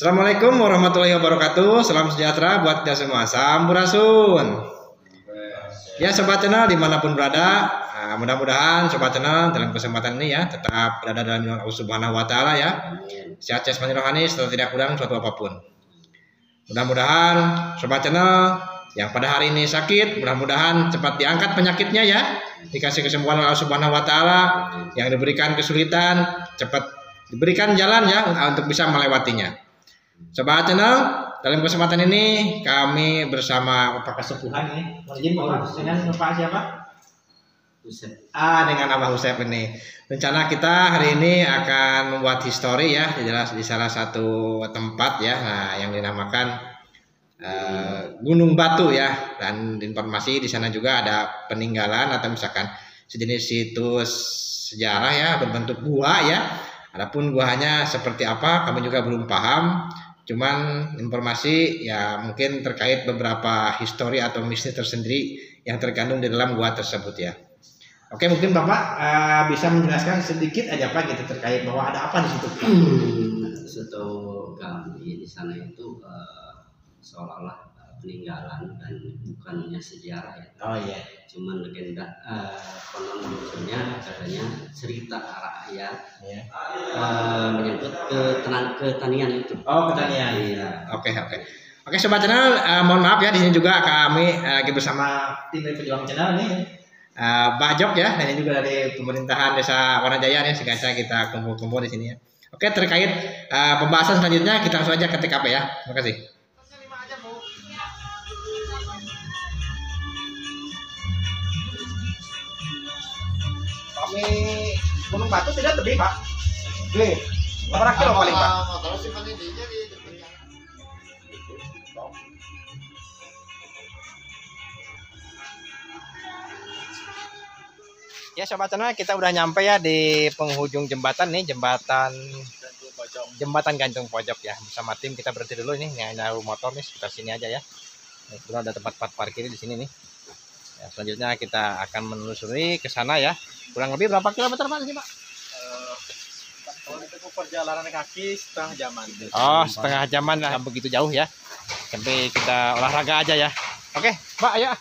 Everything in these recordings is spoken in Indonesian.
Assalamualaikum warahmatullahi wabarakatuh. Salam sejahtera buat kita semua. Sampurasun. Ya sobat channel dimanapun berada, mudah-mudahan sobat channel dalam kesempatan ini ya tetap berada dalam lindungan Allah Subhanahu Wa Taala ya. Sehat jasmani rohani serta tidak kurang suatu apapun. Mudah-mudahan sobat channel yang pada hari ini sakit, mudah-mudahan cepat diangkat penyakitnya ya. Dikasih kesembuhan oleh Allah Subhanahu Wa Taala. Yang diberikan kesulitan cepat diberikan jalan ya untuk bisa melewatinya. Sobat channel, dalam kesempatan ini kami bersama Bapak Kesepuhan ini. Izin Bapak dengan Bapak siapa? Husep. Dengan Abah Husep ini. Rencana kita hari ini akan membuat histori ya di salah satu tempat ya. Nah, yang dinamakan Gunung Batu ya. Dan informasi di sana juga ada peninggalan atau misalkan sejenis situs sejarah ya berbentuk gua ya. Adapun guanya seperti apa kami juga belum paham. Cuman informasi ya mungkin terkait beberapa histori atau misteri tersendiri yang terkandung di dalam gua tersebut ya. Oke, mungkin Bapak bisa menjelaskan sedikit aja Pak gitu terkait bahwa ada apa di situ. Setahu kami di sana itu seolah-olah peninggalan dan bukannya sejarah ya. Oh iya. Cuman legenda konon usulnya katanya cerita rakyat ya. Menyangkut ketanian itu. Oh, ketanian. Iya. Oke sobat channel, mohon maaf ya di sini juga kami lagi bersama tim dari Pejuang Channel nih. Bajok ya, dan ini juga dari pemerintahan Desa Wanajaya nih, sengaja kita kumpul-kumpul di sini ya. Oke, terkait pembahasan selanjutnya kita langsung aja ke TKP ya. Terima kasih. Kami Gunung Batu tidak tebing Pak. Oke, berapa kilo paling Pak? Ya sobat channel, kita udah nyampe ya di penghujung jembatan nih, jembatan gantung pojok ya. Bersama tim kita berhenti dulu nih, naruh motor nih sekitar sini aja ya. Kebetulan ada tempat parkir di sini nih. Ya, selanjutnya kita akan menelusuri ke sana ya. Kurang lebih berapa kilometer Pak sih Pak? Kalau itu perjalanan kaki setengah jaman. Oh, setengah jaman lah, begitu jauh ya. Sampai kita olahraga aja ya. Oke, Pak, ayo.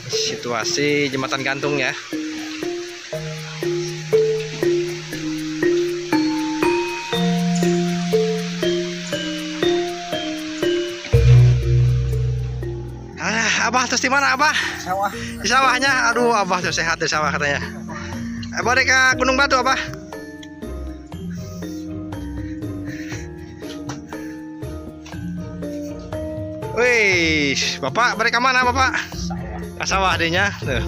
Situasi jembatan gantung ya. Abah terus di mana Abah? Sawah. Di sawahnya. Aduh, Abah tuh sehat di sawah katanya. Balik ke Gunung Batu Abah. Wih, Bapak balik ke mana Bapak? Ke sawah adanya. Tuh.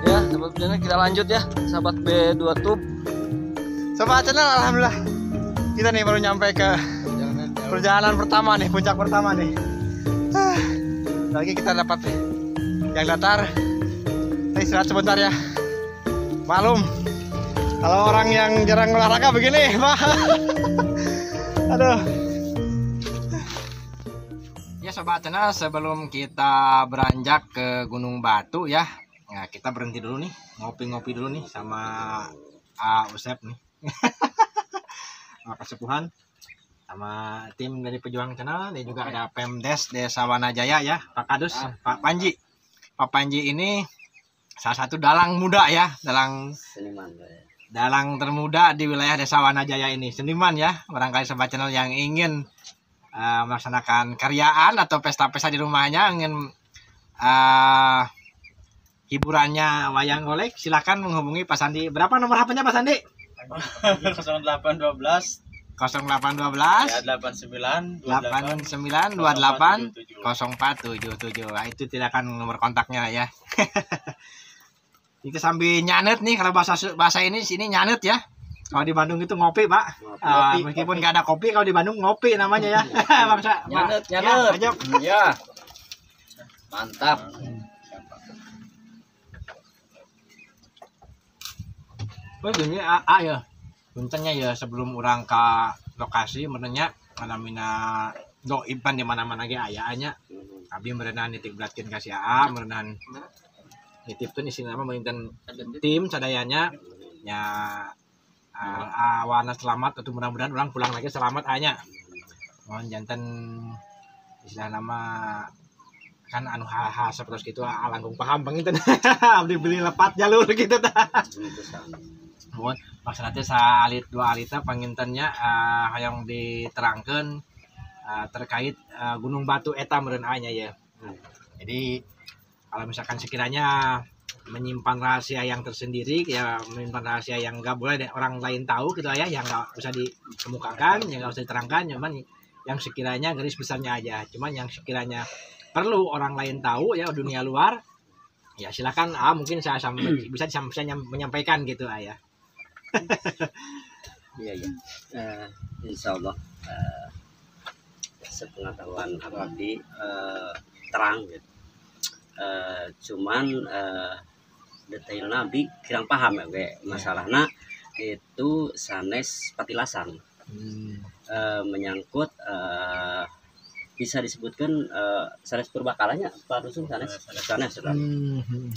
Ya, sobat channel kita lanjut ya, sahabat B2 Tube. Sobat channel, alhamdulillah kita nih baru nyampe ke perjalanan pertama nih, puncak pertama nih. Lagi kita dapat yang datar. Kita istirahat sebentar ya. Malum kalau orang yang jarang olahraga begini, Pak. Aduh. Ya sobat channel, sebelum kita beranjak ke Gunung Batu ya, nah, kita berhenti dulu nih, ngopi-ngopi dulu nih sama Usep nih. Kesepuhan sama tim dari Pejuang Channel. Ini juga ada Pemdes Desa Wanajaya ya, Pak Kadus, Pak Panji. Pak Panji ini salah satu dalang muda ya, dalang Seniman ya. Dalang termuda di wilayah Desa Wanajaya ini, seniman ya. Barangkali sobat channel yang ingin melaksanakan karyaan atau pesta-pesta di rumahnya, ingin hiburannya wayang golek, silakan menghubungi Pak Sandi. Berapa nomor HP-nya Pak Sandi? 0812 0812 Ya 89 8928 0477. Nah, itu tidak nomor kontaknya ya. Itu sambil nyanet nih, kalau bahasa ini sini nyanet ya. Kalau di Bandung itu ngopi, Pak. Meskipun nggak ada kopi, kalau di Bandung ngopi namanya ya. Bangsa. Nyanet. Ya. Mantap. Oh, gini ya. Puntennya ya sebelum orang ke lokasi menanya mana doiban di mana-mana ge ayahnya. Abi merenah nitip belatkeun ka si AA, merenah nitipkeun isi nama meureun tim sadayanya nya awana selamat atau mudah-mudahan orang pulang lagi selamat anya. Mohon janten istilah nama kan anu haha seperti itu langkung paham panginten. Abdi beli lepat jalur gitu tah. Mohon maksudnya salit dua alita pangintennya hayang diterangkan terkait Gunung Batu eta meureun anya ya. Jadi kalau misalkan sekiranya menyimpan rahasia yang tersendiri ya, menyimpan rahasia yang nggak boleh orang lain tahu gitu ya, yang nggak bisa dikemukakan, yang nggak usah diterangkan, cuman yang sekiranya garis besarnya aja, cuman yang sekiranya perlu orang lain tahu ya, dunia luar ya silakan mungkin saya bisa menyampaikan gitu ya. Iya. Insya Allah sepengetahuan abdi terang gitu. Cuman detail nabi kurang paham ya masalahnya itu sanes patilasan menyangkut bisa disebutkan sanes purbakalanya Pak Dusun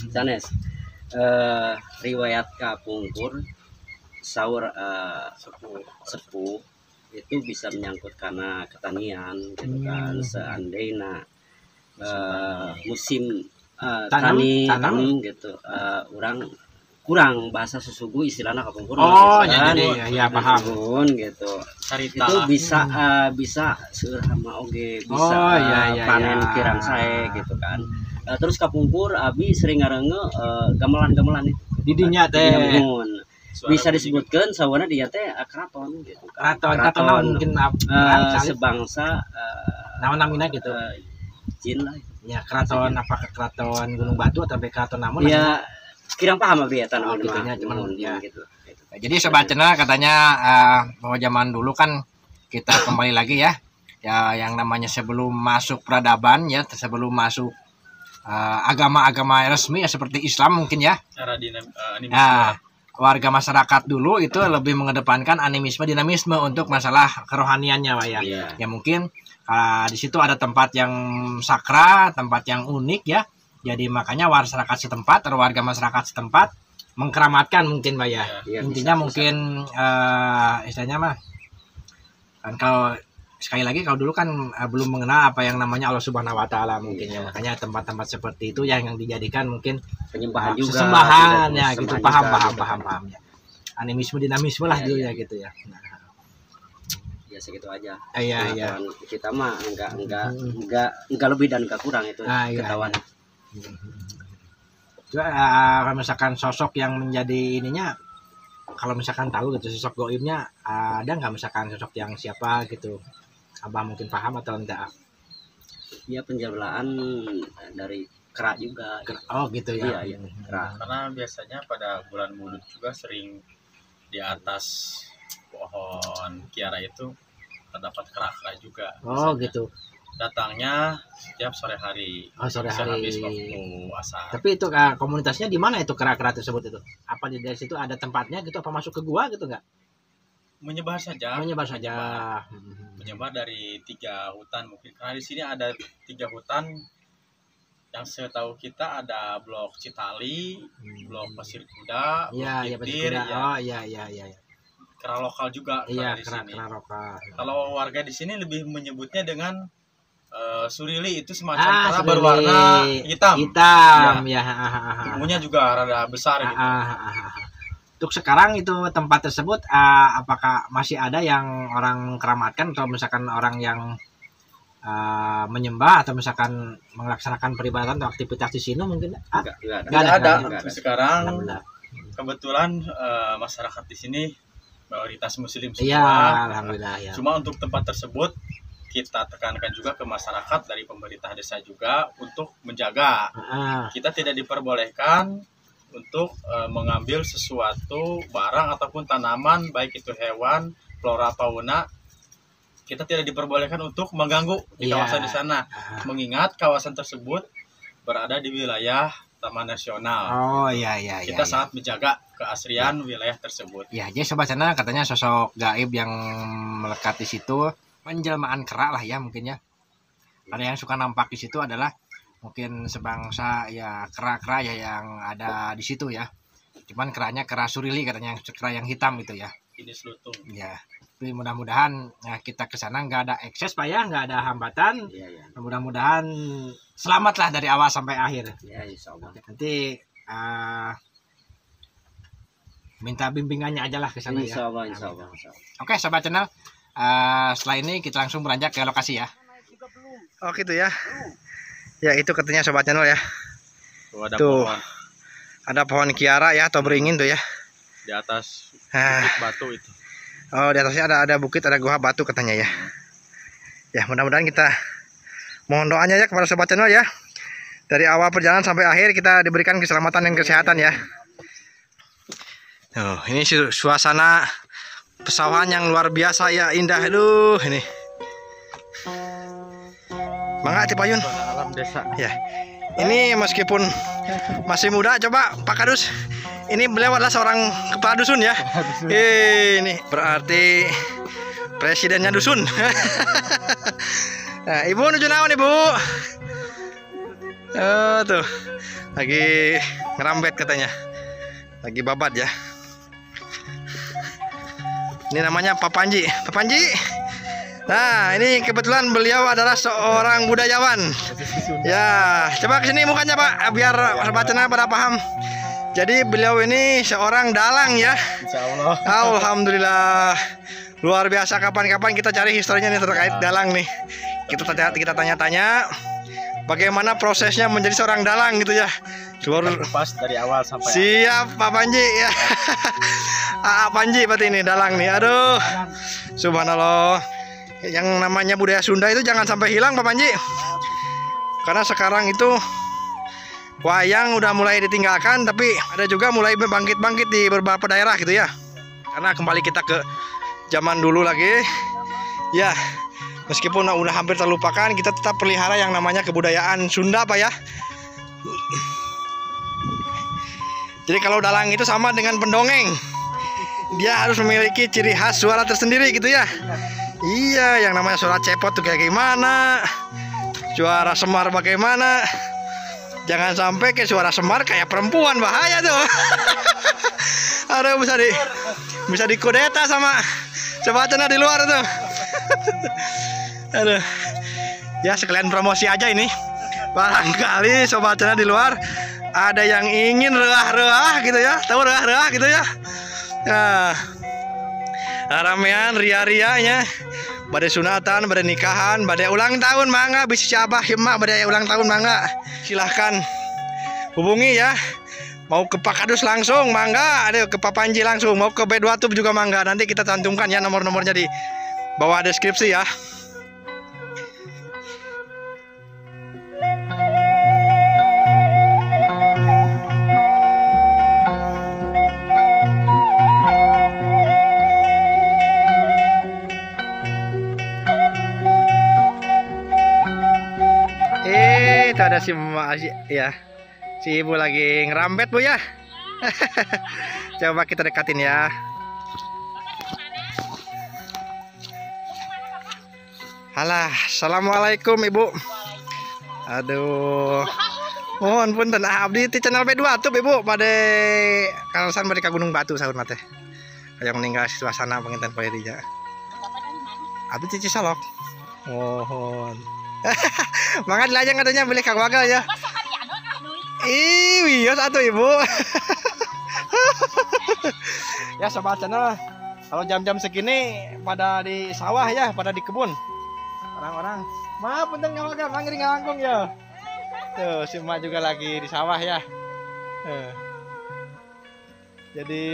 sanes riwayat kapungkur saur sepuh itu bisa menyangkut karena ketanian gitu kan, seandainya musim tanam gitu orang kurang bahasa susugu istilahnya kapungkur gitu kan, ya paham gitu itu bisa sama oge bisa panen kirang sae gitu kan. Terus kapungkur abi sering ngarenge gamelan-gamelan didinya teh bisa disebutkan sawana dia teh keraton gitu. Keraton mungkin sebangsa namina gitu. Jin lah. Ya keraton apakah keraton Gunung Batu atau keraton namun ya kirang paham abi eta namanya. Gitunya cuman ya gitu. Jadi sobat channel katanya bahwa zaman dulu kan kita kembali lagi ya yang namanya sebelum masuk peradaban ya, sebelum masuk agama-agama resmi ya seperti Islam mungkin ya. Cara animisme. Warga masyarakat dulu itu lebih mengedepankan animisme dinamisme untuk masalah kerohaniannya Pak ya. Ya mungkin di situ ada tempat yang sakral, tempat yang unik ya. Jadi makanya masyarakat setempat atau warga masyarakat setempat mengkeramatkan mungkin Pak ya. Intinya bisa, mungkin istilahnya mah kan kalau sekali lagi kalau dulu kan belum mengenal apa yang namanya Allah Subhanahu wa taala mungkin ya. Makanya tempat-tempat seperti itu yang dijadikan mungkin penyembahan juga. Sesembahan ya gitu, paham ya. Animisme dinamisme lah dulu ya gitu ya. Nah. Ya segitu aja. Iya. Kita mah enggak lebih dan enggak kurang itu ketahuan. Kalau misalkan sosok yang menjadi ininya, kalau misalkan tahu gitu sosok goibnya ada nggak, misalkan sosok yang siapa gitu, Abah mungkin paham atau enggak? Ya penjablaan dari kera juga. Oh gitu ya. Iya, kera. Karena biasanya pada bulan Mulud juga sering di atas pohon kiara itu terdapat kera-kera juga. Oh biasanya. gitu. Datangnya setiap sore hari. Sore hari. Habis waktu asar. Tapi itu komunitasnya di mana itu kera-kera tersebut itu? Apa dari situ ada tempatnya gitu? Apa masuk ke gua gitu nggak? Menyebar saja. Menyebar dari 3 hutan mungkin. Karena di sini ada 3 hutan. Yang setahu kita ada blok Citali, blok Pasir Kuda, blok Titir, ya. Kera lokal juga. Iya, di sini. Kera lokal. Kalau warga di sini lebih menyebutnya dengan surili, itu semacam kera berwarna hitam. Ya. Tubuhnya juga rada besar gitu. Untuk sekarang itu tempat tersebut apakah masih ada yang orang keramatkan atau misalkan orang yang menyembah atau misalkan melaksanakan peribadatan atau aktivitas di sini mungkin? Enggak ada. Sekarang kebetulan masyarakat di sini mayoritas muslim Iya, semua. alhamdulillah ya. Cuma untuk tempat tersebut kita tekankan juga ke masyarakat dari pemerintah desa juga untuk menjaga. Kita tidak diperbolehkan untuk mengambil sesuatu barang ataupun tanaman, baik itu hewan, flora, fauna. Kita tidak diperbolehkan untuk mengganggu di kawasan di sana, mengingat kawasan tersebut berada di wilayah Taman Nasional. Oh iya. Kita sangat menjaga keasrian wilayah tersebut. Ya, jadi sobat channel katanya sosok gaib yang melekat di situ penjelmaan kera lah ya mungkin ya. Ada yang suka nampak di situ adalah mungkin sebangsa ya kera-kera ya yang ada di situ ya. Cuman keranya kera surili katanya, kera yang hitam itu ya. Jenis lutung. Ya. Tapi mudah-mudahan ya, kita ke sana nggak ada ekses Pak ya, nggak ada hambatan. Mudah-mudahan selamatlah dari awal sampai akhir. Ya, insyaallah. Nanti minta bimbingannya aja lah ke sana ya. Insyaallah. Oke, sobat channel. Setelah ini kita langsung beranjak ke lokasi ya. Oh gitu ya. Ya itu katanya sobat channel ya. Tuh, pohon. Ada pohon kiara ya atau beringin tuh ya. Di atas bukit batu itu. Oh di atasnya ada bukit, ada gua batu katanya ya. Ya mudah-mudahan kita mohon doanya ya kepada sobat channel ya. Dari awal perjalanan sampai akhir kita diberikan keselamatan dan kesehatan ya. Oh ini suasana pesawahan yang luar biasa ya, indah. Aduh ini. Mangga Cipayun. Alam desa. Ya. Ini meskipun masih muda, coba Pak Kadus. Ini beliau adalah seorang kepala dusun ya. Ini berarti presidennya dusun. Nah, Ibu nuju naon Ibu? Tuh. Lagi ngerambet katanya. Lagi babat ya. Ini namanya Pak Panji. Pak Panji. Nah, ini kebetulan beliau adalah seorang budayawan. Ya, coba kesini mukanya Pak, biar sobat channel pada paham. Jadi beliau ini seorang dalang ya. Insyaallah. Alhamdulillah. Luar biasa, kapan-kapan kita cari historinya nih terkait dalang nih. Kita tanya-tanya bagaimana prosesnya menjadi seorang dalang gitu ya. Pas dari awal sampai siap Pak Panji ya. Panji berarti ini dalang nih. Aduh. Subhanallah. Yang namanya budaya Sunda itu jangan sampai hilang Pak Panji. Karena sekarang itu wayang udah mulai ditinggalkan, tapi ada juga mulai bangkit-bangkit di beberapa daerah gitu ya. Karena kembali kita ke zaman dulu lagi. Ya. Meskipun udah hampir terlupakan, kita tetap pelihara yang namanya kebudayaan Sunda Pak ya. Jadi kalau dalang itu sama dengan pendongeng. Dia harus memiliki ciri khas suara tersendiri gitu ya. Iya, yang namanya suara cepot tuh kayak gimana, suara semar bagaimana. Jangan sampai kayak suara semar kayak perempuan, bahaya tuh. Aduh, bisa dikudeta sama sobat channel di luar tuh. Aduh. Ya sekalian promosi aja ini. Barangkali sobat channel di luar ada yang ingin reah-reah gitu ya. Tahu reah-reah gitu ya. Nah, ramean ria-rianya badai sunatan, badai nikahan, badai ulang tahun mangga bisa siapa himma badai ulang tahun mangga. Silahkan hubungi ya. Mau ke Pak Kadus langsung mangga, ada ke Pak Panji langsung, mau ke B2 Tube juga mangga. Nanti kita cantumkan ya nomor-nomornya di bawah deskripsi ya. Itu ada si ya. Si ibu lagi ngerambet Bu ya. Coba kita dekatin ya. Halah, assalamualaikum Ibu. Aduh. Mohon punten abdi di channel B2 Tube Ibu pada kalasan mereka Gunung Batu sahur mate. Kayak meninggal suasana penginten poe dinya. Abdi cici salok. Mohon. Mangga dilajang katanya beli kang wagal ya. Ih, wios atuh Ibu. Ya sobat channel, kalau jam-jam segini pada di sawah ya, pada di kebun. Orang-orang, maaf punten kang wagal mangring ngangkung ya. Tuh, si Mak juga lagi di sawah ya. Jadi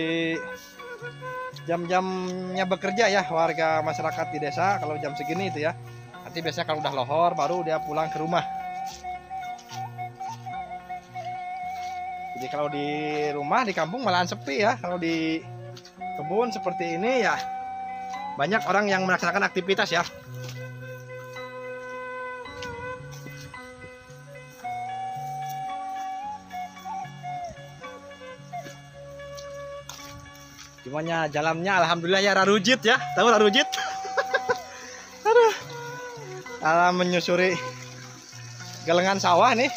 jam-jamnya bekerja ya warga masyarakat di desa. Kalau jam segini itu ya, nanti biasanya kalau udah lohor baru dia pulang ke rumah. Jadi kalau di rumah di kampung malahan sepi ya. Kalau di kebun seperti ini ya banyak orang yang melaksanakan aktivitas ya. Gimana jalannya, alhamdulillah ya rarujit ya, tahu rarujit? Aduh, alam menyusuri galengan sawah nih,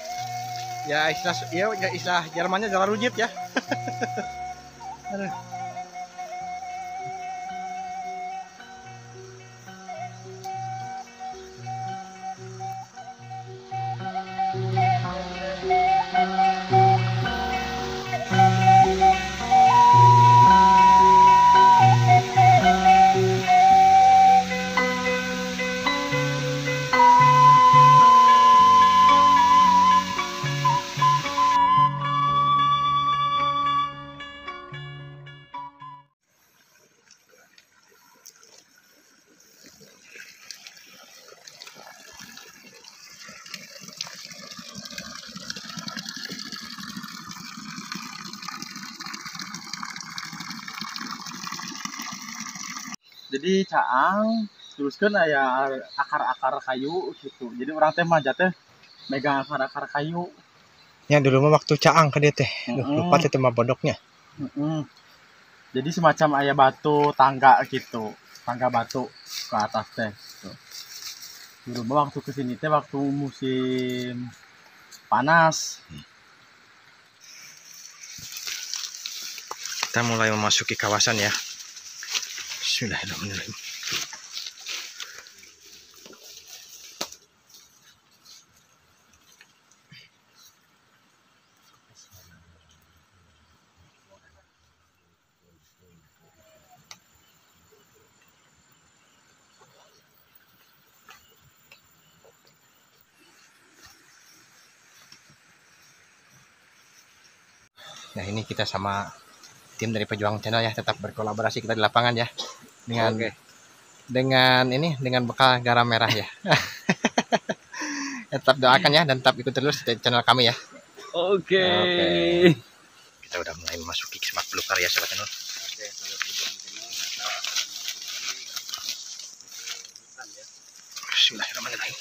ya istilah Jermannya rarujit ya. Aduh. Jadi caang teruskan aya akar-akar kayu gitu. Jadi orang teh mah teh megang akar-akar kayu. Ya dulu mah waktu caang ke dia teh. Lupa teh mah bodoknya. Jadi semacam aya batu tangga gitu. Tangga batu ke atas teh gitu. Dulu mah waktu kesini teh waktu musim panas. Kita mulai memasuki kawasan ya. Bismillahirrahmanirrahim. Nah ini kita sama tim dari Pejuang Channel ya, tetap berkolaborasi kita di lapangan ya dengan bekal garam merah ya. Tetap doakan ya dan tetap ikut terus di channel kami ya. Oke. Kita udah mulai memasuki semak belukar ya sobat channel. Bismillahirrahmanirrahim.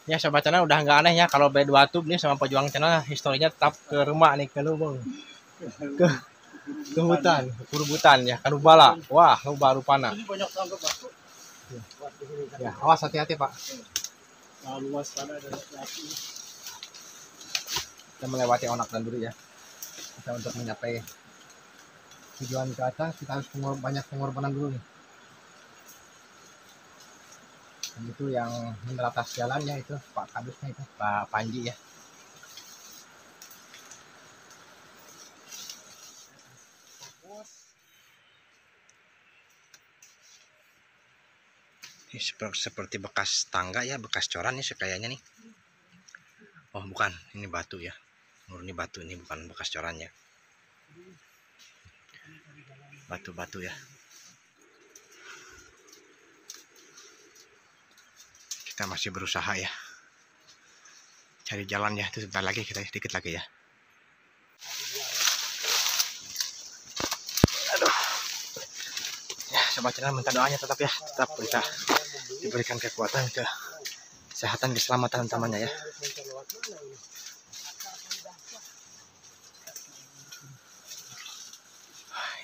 Ya sobat channel udah nggak aneh ya kalau berdua tub nih sama Pejuang Channel historinya tetap ke rumah nih ke lubang ke hutan ke rubutan ya ke Rubala. Wah baru panah ya, awas hati-hati Pak. Kita melewati onak dan dulu ya. Kita untuk mencapai tujuan ke atas kita harus banyak pengorbanan dulu nih. Dan itu yang meneratas jalannya itu Pak Kadusnya itu Pak Panji ya. Ini seperti bekas tangga ya, bekas coran nih kayaknya nih. Oh bukan, ini batu ya, murni batu, ini bukan bekas corannya. Batu-batu ya. Kita masih berusaha ya cari jalan ya, itu sebentar lagi kita sedikit lagi ya. Aduh ya sobat channel minta doanya tetap ya, tetap kita diberikan kekuatan ke kesehatan keselamatan utamanya ya.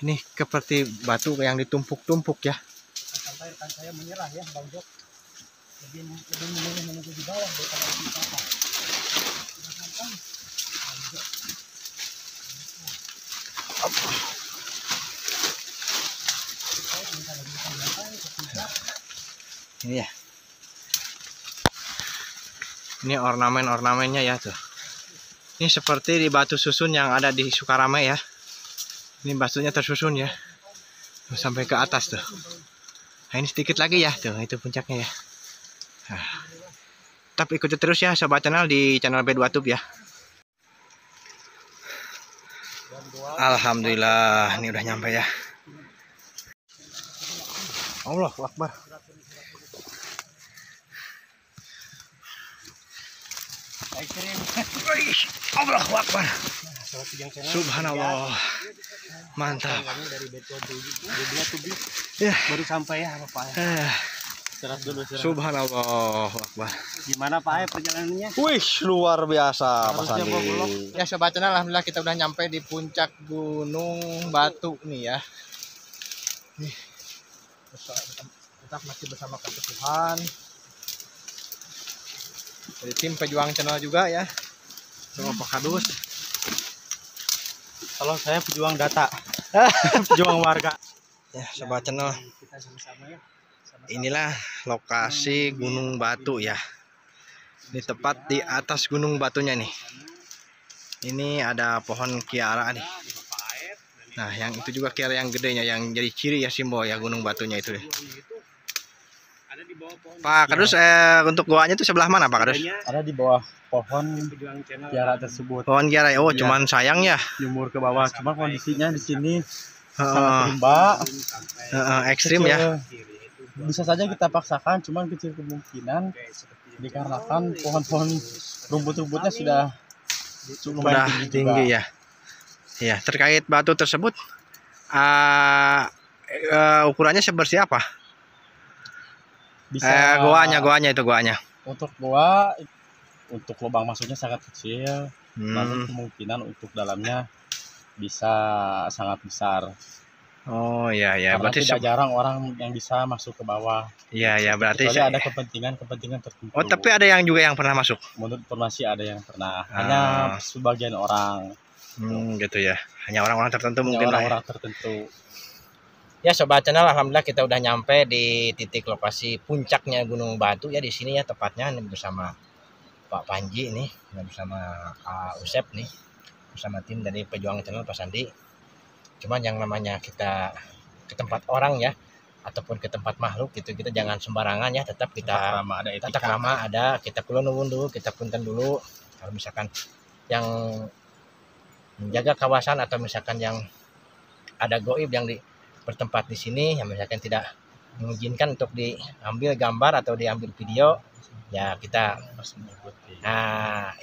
Ini seperti batu yang ditumpuk-tumpuk ya. Sampai rekan saya menyerah ya Bang Jok. lebih memilih menunggu di bawah daripada di atas. Ini ya. Ini ornamen-ornamennya ya tuh. Ini seperti di batu susun yang ada di Sukarame ya. Ini batunya tersusun ya. Tuh, sampai ke atas tuh. Nah, ini sedikit lagi ya tuh, itu puncaknya ya. Nah, tetap ikuti terus ya sobat channel di channel B2 Tube ya. Alhamdulillah, ini udah nyampe ya. Allahu Akbar. Allahu Akbar. Subhanallah. Mantap. Ya, Baru sampai ya Pak. Istirahat dulu. Subhanallah Akbar. Gimana Pak perjalanannya? Wih, luar biasa Pak Harusnya bawa blok. Sandi. Ya sobat channel, alhamdulillah kita udah nyampe di puncak Gunung Batu nih ya. Nih. Kita masih bersama Tuhan. Dari tim pejuang channel juga ya. Sama Pak Kadus. Kalau saya pejuang data. Pejuang warga. Ya, sobat channel. Kita sama-sama ya. Inilah lokasi Gunung Batu ya. Ini tepat di atas Gunung Batunya nih. Ini ada pohon kiara nih. Nah, yang itu juga kiara yang gedenya, yang jadi ciri ya, simbol ya Gunung Batunya itu. Pak Kadus, untuk goanya itu sebelah mana Pak Kadus? Ada di bawah pohon kiara tersebut. Pohon kiara. Oh, Ya. cuman sayang ya. Jemur ke bawah. Cuma kondisinya di sini sangat rimba. Ekstrim ya. Bisa saja kita paksakan, cuman kecil kemungkinan dikarenakan pohon-pohon rumput-rumputnya sudah Udah tinggi ya. Ya, terkait batu tersebut, ukurannya sebersih apa? Bisa Goanya untuk goa, untuk lubang masuknya sangat kecil, namun Hmm. kemungkinan untuk dalamnya bisa sangat besar. Oh ya ya, Karena berarti tidak jarang orang yang bisa masuk ke bawah. ya ya berarti. Kecuali ada kepentingan tertentu. Oh, tapi ada yang juga yang pernah masuk. Menurut informasi ada yang pernah, hanya sebagian orang, Gitu ya. Hanya orang-orang tertentu hanya mungkin lah. orang-orang tertentu. Ya sobat channel, alhamdulillah kita udah nyampe di titik lokasi puncaknya Gunung Batu ya, di sini ya tepatnya ini bersama Pak Panji nih, bersama Usep nih, bersama tim dari pejuang channel Pak Sandi. Cuman yang namanya kita ke tempat orang ya, ataupun ke tempat makhluk gitu, kita jangan sembarangan ya, tetap kita tata krama ada, kita kulon dulu, kita punten dulu. Kalau misalkan yang menjaga kawasan atau misalkan yang ada goib yang bertempat di sini, yang misalkan tidak mengizinkan untuk diambil gambar atau diambil video, ya kita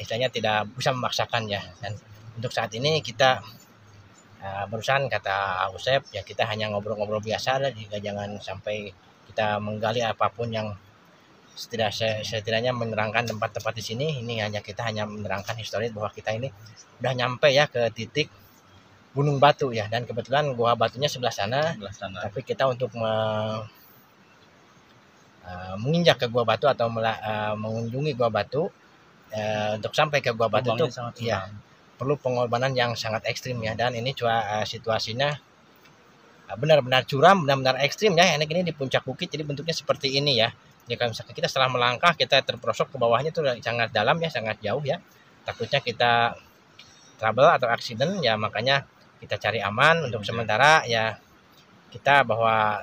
istilahnya tidak bisa memaksakan ya. Dan untuk saat ini kita barusan kata Usep ya, kita hanya ngobrol-ngobrol biasa lah, juga jangan sampai kita menggali apapun yang setidaknya menerangkan tempat-tempat di sini. Ini kita hanya menerangkan histori bahwa kita ini udah nyampe ya ke titik Gunung Batu ya, dan kebetulan gua batunya sebelah sana. Tapi kita untuk menginjak ke gua batu atau mengunjungi gua batu, untuk sampai ke gua batu itu ya perlu pengorbanan yang sangat ekstrim ya. Dan ini situasinya benar-benar curam, benar-benar ekstrim ya. Ini di puncak bukit, jadi bentuknya seperti ini ya. Jadi kalau misalkan kita setelah melangkah, kita terperosok ke bawahnya itu sangat dalam ya, sangat jauh ya. Takutnya kita trouble atau accident ya, makanya kita cari aman untuk sementara ya. Kita bahwa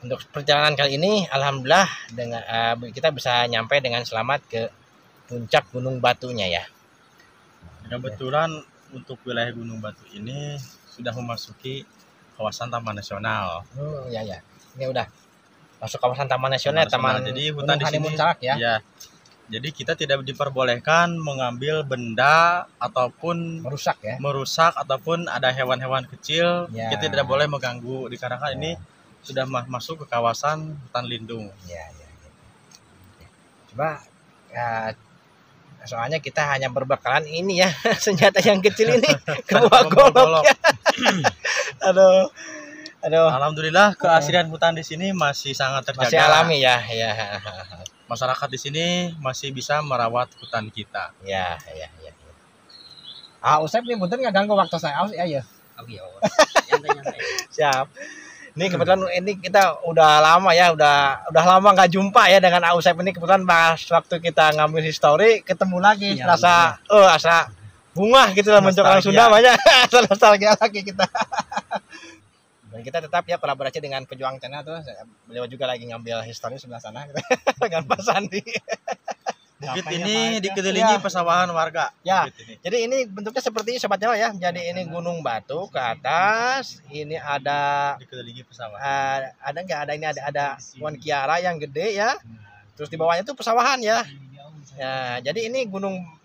untuk perjalanan kali ini alhamdulillah dengan kita bisa nyampe dengan selamat ke puncak Gunung Batunya ya. Kebetulan untuk wilayah Gunung Batu ini sudah memasuki kawasan Taman Nasional. Ya ya. Ini udah masuk kawasan Taman Nasional, Taman. Jadi hutan di sini ya. Ya. Jadi kita tidak diperbolehkan mengambil benda ataupun Merusak ataupun ada hewan-hewan kecil. Ya. Kita tidak boleh mengganggu dikarenakan ini sudah masuk ke kawasan hutan lindung. Ya. Coba soalnya kita hanya berbekalan ini ya, senjata yang kecil ini, kebawa golok ya. Aduh. Alhamdulillah keaslian hutan di sini masih sangat terjaga. Masih alami ya. masyarakat di sini masih bisa merawat hutan kita. Ya. Usep nih punten nggak ganggu waktu saya. Ya. Oke, nyantai. Siap. Ini kebetulan ini kita udah lama ya, udah lama nggak jumpa ya dengan Usep ini. Kebetulan pas waktu kita ngambil histori ketemu lagi, Ya, asa bunga gitu lah, mencok orang Sunda banyak. Nostalgia lagi kita. Dan kita tetap ya kolaborasi dengan Pejuang Channel tuh. Beliau juga lagi ngambil histori sebelah sana dengan Pak Sandi. Bukit ini dikelilingi pesawahan warga. Ya. Bukit ini. Jadi ini bentuknya seperti Sobat Channel ya. Jadi ini gunung batu ke atas. Ini ada Dikelilingi pesawahan. ada Wan Kiara yang gede ya. Terus di bawahnya itu pesawahan ya. Ya, jadi ini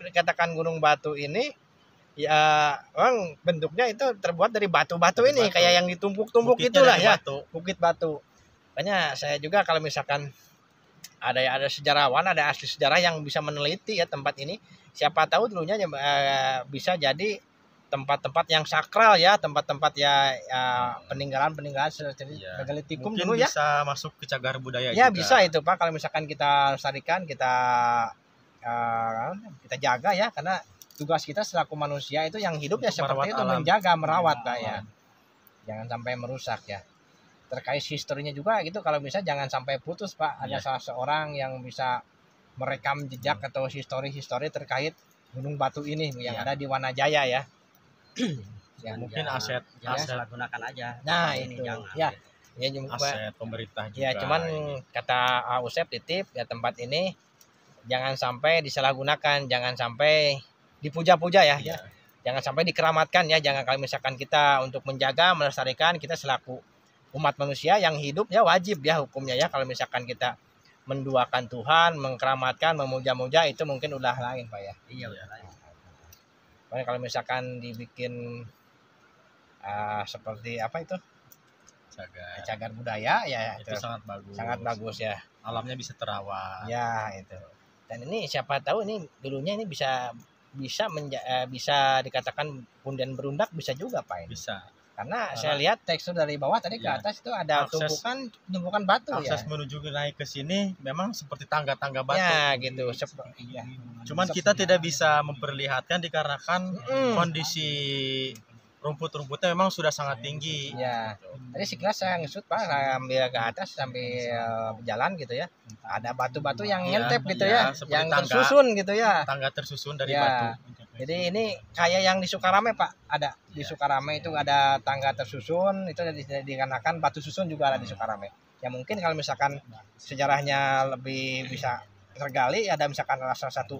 dikatakan gunung batu ini ya memang bentuknya itu terbuat dari batu-batu ini kayak yang ditumpuk-tumpuk itulah ya. Bukit batu. Makanya saya juga kalau misalkan ada sejarawan, ada ahli sejarah yang bisa meneliti ya tempat ini. Siapa tahu dulunya bisa jadi tempat-tempat yang sakral ya, tempat-tempat ya peninggalan seperti megalitikum Mungkin dulu ya. bisa masuk ke cagar budaya Ya juga. bisa itu Pak, kalau misalkan kita lestarikan, kita jaga ya, karena tugas kita selaku manusia itu yang hidup ya seperti itu, menjaga, merawat Pak ya. Jangan sampai merusak ya. Terkait historinya juga gitu, kalau bisa jangan sampai putus Pak. Ada salah seorang yang bisa merekam jejak atau histori terkait gunung batu ini yang ada di Wanajaya ya. Ya, mungkin aset gunakan aja. Nah ini itu jangan. ya aset pemerintah juga. ya, cuman kata Usep titip ya, tempat ini jangan sampai disalahgunakan, jangan sampai dipuja-puja ya. Jangan sampai dikeramatkan ya. Jangan, kalau misalkan kita untuk menjaga, melestarikan, kita selaku umat manusia yang hidup ya wajib ya hukumnya ya. Kalau misalkan kita menduakan Tuhan, mengkeramatkan, memuja-muja, itu mungkin ulah lain Pak ya. Iya, udah lain. Makanya kalau misalkan dibikin seperti apa itu cagar budaya ya, itu sangat bagus. Sangat bagus ya. Alamnya bisa terawat. Ya itu. Dan ini siapa tahu ini dulunya ini bisa dikatakan punden berundak, bisa juga Pak ini. Bisa. Karena saya lihat tekstur dari bawah tadi ke atas itu ada tumpukan batu ya. Akses menuju naik ke sini memang seperti tangga-tangga batu. Ya gitu. Ya. Cuman kita tidak bisa memperlihatkan dikarenakan kondisi rumput-rumputnya memang sudah sangat tinggi. Ya. Tadi sekilas saya ngesut Pak, saya ambil ke atas sambil berjalan gitu ya. Ada batu-batu yang nyentep gitu ya, yang tersusun gitu ya. Tangga tersusun dari batu. Jadi ini kayak yang di Sukarame Pak, ada di Sukarame itu ada tangga tersusun, itu dikarenakan batu susun juga ada di Sukarame. Ya mungkin kalau misalkan sejarahnya lebih bisa tergali, ada misalkan salah satu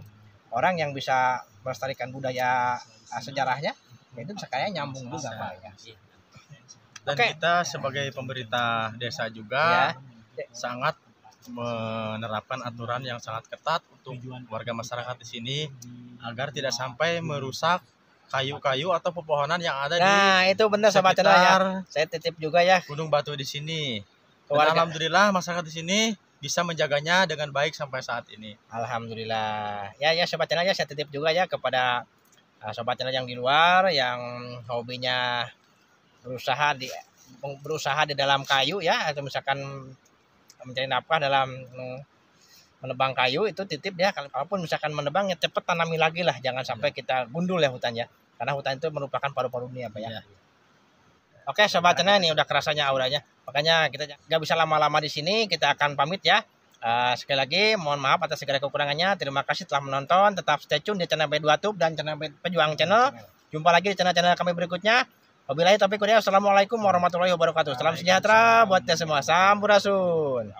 orang yang bisa melestarikan budaya sejarahnya, ya itu bisa kayak nyambung juga Pak ya. Dan kita sebagai pemerintah desa juga sangat menerapkan aturan yang sangat ketat untuk warga masyarakat di sini agar tidak sampai merusak kayu-kayu atau pepohonan yang ada di itu benar Sobat Channel ya. Saya titip juga ya gunung batu di sini. Dan alhamdulillah masyarakat di sini bisa menjaganya dengan baik sampai saat ini. Alhamdulillah. Ya Sobat Channel ya, saya titip juga ya kepada Sobat Channel yang di luar yang hobinya berusaha di dalam kayu ya, atau misalkan mencari nafkah dalam menebang kayu, itu titip ya, kalaupun misalkan menebang ya cepet tanami lagi lah, jangan sampai kita gundul ya hutannya, karena hutan itu merupakan paru-paru dunia Pak ya. Oke Sobat Channel, ini udah kerasanya auranya, makanya kita nggak bisa lama-lama di sini, kita akan pamit ya. Sekali lagi mohon maaf atas segala kekurangannya. Terima kasih telah menonton, tetap stay tune di channel B2Tube dan channel Pejuang Channel. Jumpa lagi di channel-channel kami berikutnya. Wabillahi taufiq wal hidayah. Wassalamualaikum warahmatullahi wabarakatuh. Salam sejahtera buat kita semua. Sampurasun.